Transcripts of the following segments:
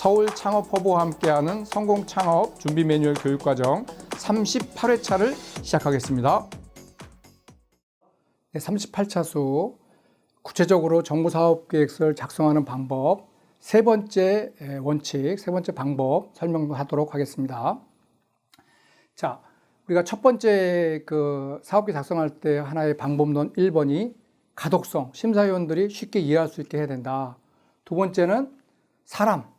서울 창업허브와 함께하는 성공 창업 준비 매뉴얼 교육과정 38회차를 시작하겠습니다. 38차수 구체적으로 정부사업계획서를 작성하는 방법, 세 번째 원칙, 세 번째 방법 설명하도록 하겠습니다. 자, 우리가 첫 번째 사업계획 작성할 때 하나의 방법론 1번이 가독성, 심사위원들이 쉽게 이해할 수 있게 해야 된다. 두 번째는 사람,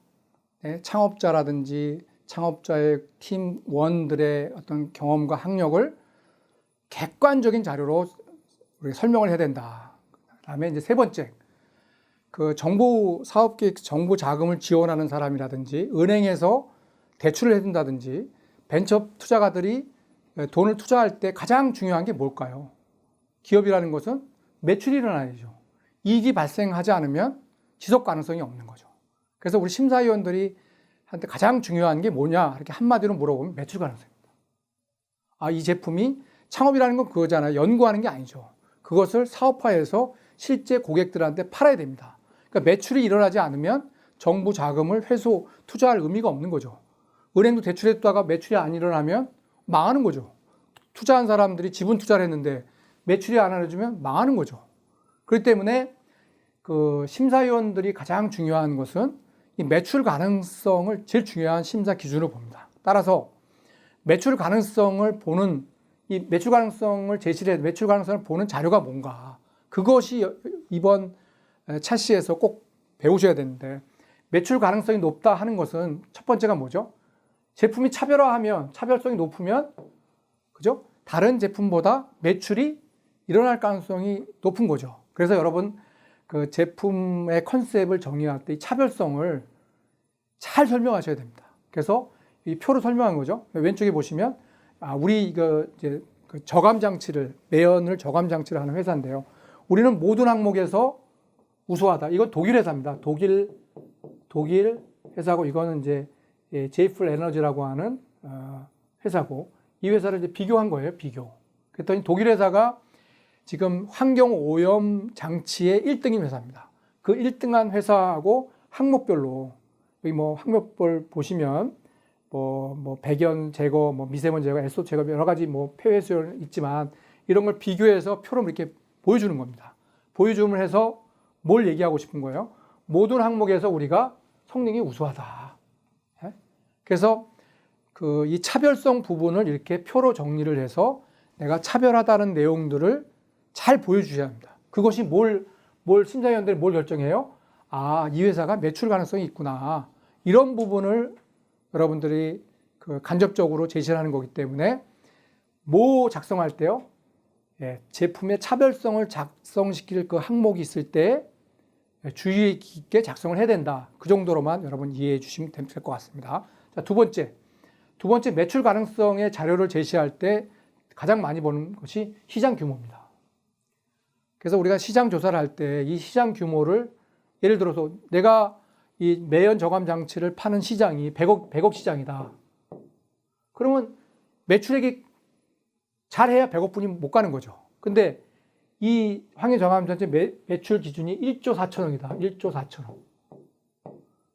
창업자라든지 창업자의 팀원들의 어떤 경험과 학력을 객관적인 자료로 우리가 설명을 해야 된다. 그다음에 이제 세 번째, 정부 사업계획, 정부 자금을 지원하는 사람이라든지 은행에서 대출을 해준다든지 벤처 투자가들이 돈을 투자할 때 가장 중요한 게 뭘까요? 기업이라는 것은 매출이 일어나야죠. 이익이 발생하지 않으면 지속 가능성이 없는 거죠. 그래서 우리 심사위원들이 한테 가장 중요한 게 뭐냐 이렇게 한마디로 물어보면 매출 가능성입니다. 이 제품이 창업이라는 건 그거잖아요. 연구하는 게 아니죠. 그것을 사업화해서 실제 고객들한테 팔아야 됩니다. 그러니까 매출이 일어나지 않으면 정부 자금을 회수, 투자할 의미가 없는 거죠. 은행도 대출했다가 매출이 안 일어나면 망하는 거죠. 투자한 사람들이 지분 투자를 했는데 매출이 안 일어나주면 망하는 거죠. 그렇기 때문에 심사위원들이 가장 중요한 것은 이 매출 가능성을 제일 중요한 심사 기준으로 봅니다. 따라서 매출 가능성을 보는, 이 매출 가능성을 제시를 해, 매출 가능성을 보는 자료가 뭔가, 그것이 이번 차시에서 꼭 배우셔야 되는데, 매출 가능성이 높다 하는 것은 첫 번째가 뭐죠? 제품이 차별성이 높으면, 그죠? 다른 제품보다 매출이 일어날 가능성이 높은 거죠. 그래서 여러분, 제품의 컨셉을 정의할 때 이 차별성을 잘 설명하셔야 됩니다. 그래서 이 표로 설명한 거죠. 왼쪽에 보시면, 우리 저감 장치를, 매연을 저감 장치를 하는 회사인데요. 우리는 모든 항목에서 우수하다. 이건 독일 회사입니다. 독일 회사고, 이거는 이제 제이플 에너지라고 하는 회사고, 이 회사를 이제 비교한 거예요. 비교. 그랬더니 독일 회사가 지금 환경 오염 장치의 1등인 회사입니다. 그 1등한 회사하고 항목별로, 여기 항목별 보시면 배견 제거, 미세먼지 제거, SO 제거 여러 가지 폐회수율 있지만 이런 걸 비교해서 표로 이렇게 보여주는 겁니다. 보여줌을 해서 뭘 얘기하고 싶은 거예요? 모든 항목에서 우리가 성능이 우수하다. 그래서 이 차별성 부분을 이렇게 표로 정리를 해서 내가 차별하다는 내용들을 잘 보여주셔야 합니다. 그것이 뭘 심사위원들이 뭘 결정해요? 이 회사가 매출 가능성이 있구나. 이런 부분을 여러분들이 간접적으로 제시를 하는 거기 때문에 작성할 때요. 제품의 차별성을 작성시킬 그 항목이 있을 때 주의 깊게 작성을 해야 된다. 그 정도로만 여러분 이해해 주시면 될 것 같습니다. 자, 두 번째 매출 가능성의 자료를 제시할 때 가장 많이 보는 것이 시장 규모입니다. 그래서 우리가 시장 조사를 할 때 이 시장 규모를 예를 들어서 내가 이 매연 저감 장치를 파는 시장이 100억 시장이다. 그러면 매출액이 잘해야 100억분이 못 가는 거죠. 근데 이 환경 저감 장치 매출 기준이 1조 4천억이다. 1조 4천억.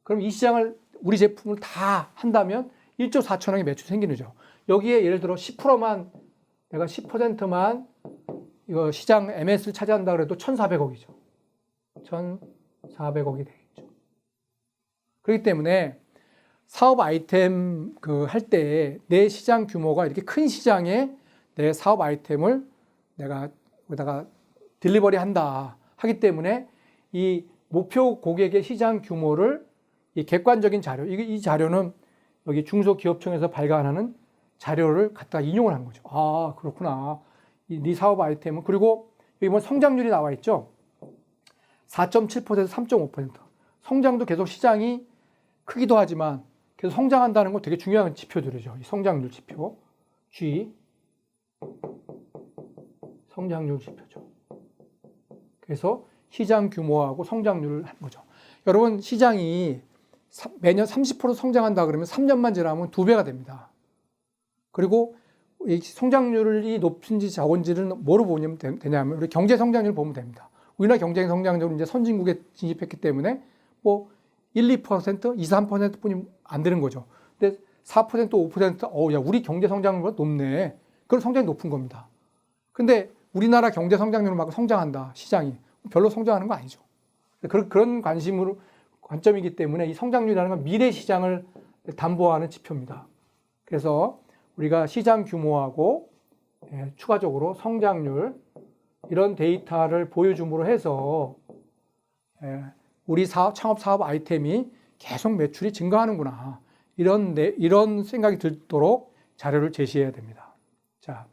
그럼 이 시장을 우리 제품을 다 한다면 1조 4천억의 매출이 생기는 거죠. 여기에 예를 들어 10%만 내가 10%만 이거 시장 MS를 차지한다 그래도 1,400억이죠. 1,400억이 되겠죠. 그렇기 때문에 사업 아이템 할 때 내 시장 규모가 이렇게 큰 시장에 내 사업 아이템을 내가 여기다가 딜리버리 한다 하기 때문에 이 목표 고객의 시장 규모를 이 객관적인 자료, 이 자료는 여기 중소기업청에서 발간하는 자료를 갖다가 인용을 한 거죠. 그렇구나. 네 사업 아이템은. 그리고 여기 성장률이 나와 있죠. 4.7%에서 3.5%. 성장도 계속 시장이 크기도 하지만 계속 성장한다는 건 되게 중요한 지표들이죠. 이 성장률 지표. G. 성장률 지표죠. 그래서 시장 규모하고 성장률을 한 거죠. 여러분, 시장이 매년 30% 성장한다 그러면 3년만 지나면 2배가 됩니다. 그리고 이 성장률이 높은지 적은지는 뭐로 보면 되냐면 우리 경제 성장률 보면 됩니다. 우리나라 경제 성장률은 이제 선진국에 진입했기 때문에 2%, 3%뿐이 안 되는 거죠. 근데 4%, 5%, 야, 우리 경제 성장률보다 높네. 그런 성장이 높은 겁니다. 근데 우리나라 경제 성장률만큼 성장한다, 시장이. 별로 성장하는 거 아니죠. 그런 관점이기 때문에 이 성장률이라는 건 미래 시장을 담보하는 지표입니다. 그래서 우리가 시장 규모하고 추가적으로 성장률 이런 데이터를 보여줌으로 해서 우리 창업 사업 아이템이 계속 매출이 증가하는구나. 이런 생각이 들도록 자료를 제시해야 됩니다. 자,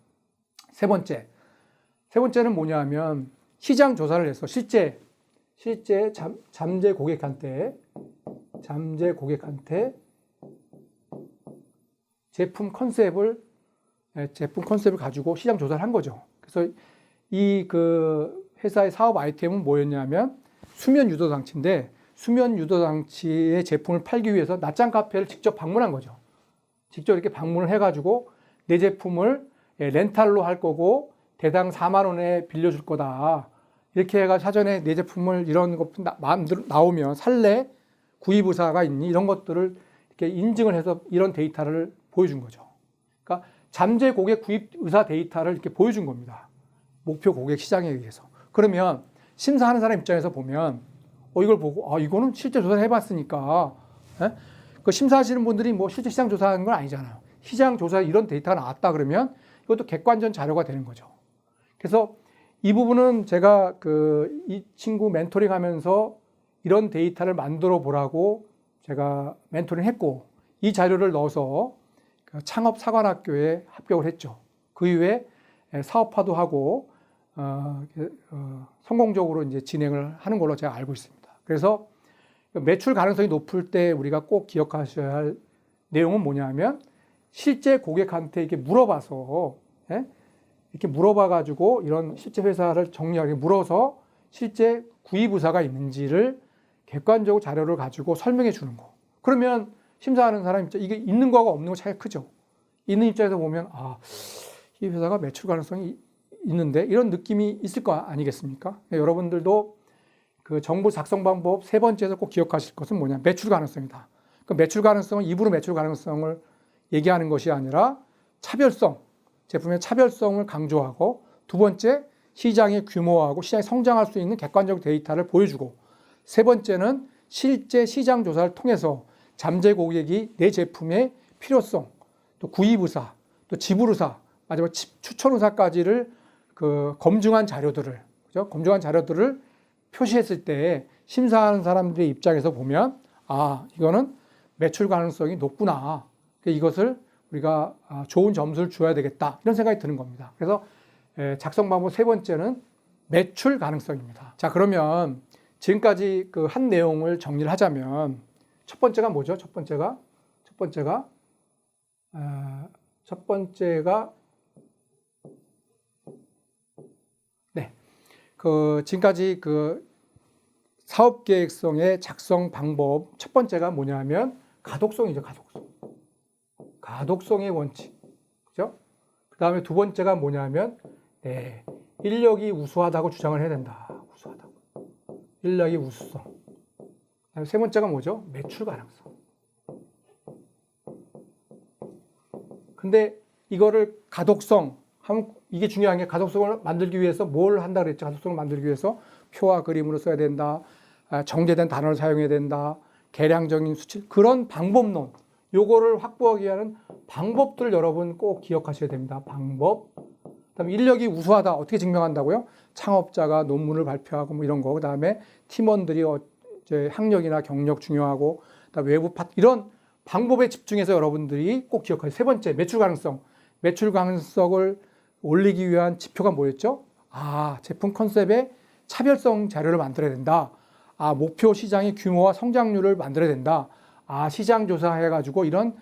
세 번째는 뭐냐면 시장 조사를 해서 실제 잠재 고객한테 제품 컨셉을 가지고 시장 조사를 한 거죠. 그래서 이 회사의 사업 아이템은 뭐였냐면 수면 유도 장치인데, 수면 유도 장치의 제품을 팔기 위해서 낮장 카페를 직접 방문한 거죠. 직접 이렇게 방문을 해가지고 내 제품을 렌탈로 할 거고 대당 4만 원에 빌려줄 거다. 이렇게 해가 사전에 내 제품을 이런 것 마음대로 나오면 살래? 구입 의사가 있니? 이런 것들을 이렇게 인증을 해서 이런 데이터를 보여준 거죠. 그러니까 잠재 고객 구입 의사 데이터를 이렇게 보여준 겁니다. 목표 고객 시장에 의해서. 그러면 심사하는 사람 입장에서 보면 이걸 보고 이거는 실제 조사를 해봤으니까 그 심사하시는 분들이 뭐 실제 시장 조사한 건 아니잖아요. 시장 조사에 이런 데이터가 나왔다 그러면 이것도 객관적 자료가 되는 거죠. 그래서 이 부분은 제가 이 친구 멘토링 하면서 이런 데이터를 만들어 보라고 제가 멘토링 했고, 이 자료를 넣어서 창업사관학교에 합격을 했죠. 그 이후에 사업화도 하고 성공적으로 이제 진행을 하는 걸로 제가 알고 있습니다. 그래서 매출 가능성이 높을 때 우리가 꼭 기억하셔야 할 내용은 뭐냐면 실제 고객한테 이렇게 물어봐서 이렇게 물어봐가지고 이런 실제 회사를 정리하게 물어서 실제 구입 의사가 있는지를 객관적으로 자료를 가지고 설명해 주는 거. 그러면 심사하는 사람 입장, 이게 있는 거하고 없는 거 차이가 크죠. 있는 입장에서 보면 이 회사가 매출 가능성이 있는데 이런 느낌이 있을 거 아니겠습니까? 여러분들도 그 정보 작성 방법 세 번째에서 꼭 기억하실 것은 뭐냐? 매출 가능성이다. 그 매출 가능성은 입으로 매출 가능성을 얘기하는 것이 아니라 차별성, 제품의 차별성을 강조하고, 두 번째 시장의 규모하고 시장이 성장할 수 있는 객관적 데이터를 보여주고, 세 번째는 실제 시장 조사를 통해서 잠재 고객이 내 제품의 필요성, 또 구입 의사, 또 지불 의사, 마지막 추천 의사까지를 검증한 자료들을, 그죠? 검증한 자료들을 표시했을 때 심사하는 사람들의 입장에서 보면 이거는 매출 가능성이 높구나. 이것을 우리가 좋은 점수를 줘야 되겠다. 이런 생각이 드는 겁니다. 그래서 작성 방법 세 번째는 매출 가능성입니다. 자, 그러면 지금까지 한 내용을 정리를 하자면 첫 번째가 뭐죠? 첫 번째가 지금까지 사업 계획성의 작성 방법 첫 번째가 뭐냐면 가독성이죠. 가독성의 원칙. 그죠? 그 다음에 두 번째가 뭐냐면 인력이 우수하다고 주장을 해야 된다. 우수하다고. 인력이 우수성. 그다음에 세 번째가 뭐죠? 매출 가능성. 근데 이거를 가독성 하면 이게 중요한 게, 가독성을 만들기 위해서 뭘 한다 그랬죠? 가독성을 만들기 위해서 표와 그림으로 써야 된다. 정제된 단어를 사용해야 된다. 계량적인 수치, 그런 방법론, 요거를 확보하기 위한 방법들 여러분 꼭 기억하셔야 됩니다. 방법. 그다음에 인력이 우수하다. 어떻게 증명한다고요? 창업자가 논문을 발표하고 뭐 이런 거. 그다음에 팀원들이 이제 학력이나 경력 중요하고, 그다음에 외부 이런 방법에 집중해서 여러분들이 꼭 기억하세요. 세 번째, 매출 가능성. 매출 가능성을 올리기 위한 지표가 뭐였죠? 제품 컨셉의 차별성 자료를 만들어야 된다. 목표 시장의 규모와 성장률을 만들어야 된다. 시장 조사해가지고 이런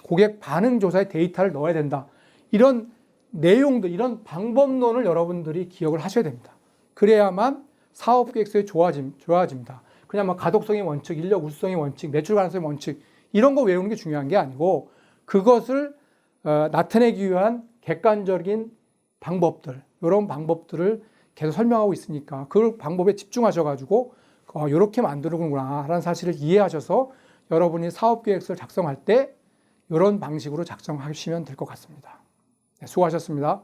고객 반응 조사의 데이터를 넣어야 된다. 이런 내용들, 이런 방법론을 여러분들이 기억을 하셔야 됩니다. 그래야만 사업 계획서에 좋아집니다. 그냥 가독성의 원칙, 인력 우수성의 원칙, 매출 가능성의 원칙, 이런 거 외우는 게 중요한 게 아니고, 그것을 나타내기 위한 객관적인 방법들, 이런 방법들을 계속 설명하고 있으니까 그 방법에 집중하셔가지고 이렇게 만드는구나 하는 사실을 이해하셔서 여러분이 사업계획서를 작성할 때 이런 방식으로 작성하시면 될 것 같습니다. 네, 수고하셨습니다.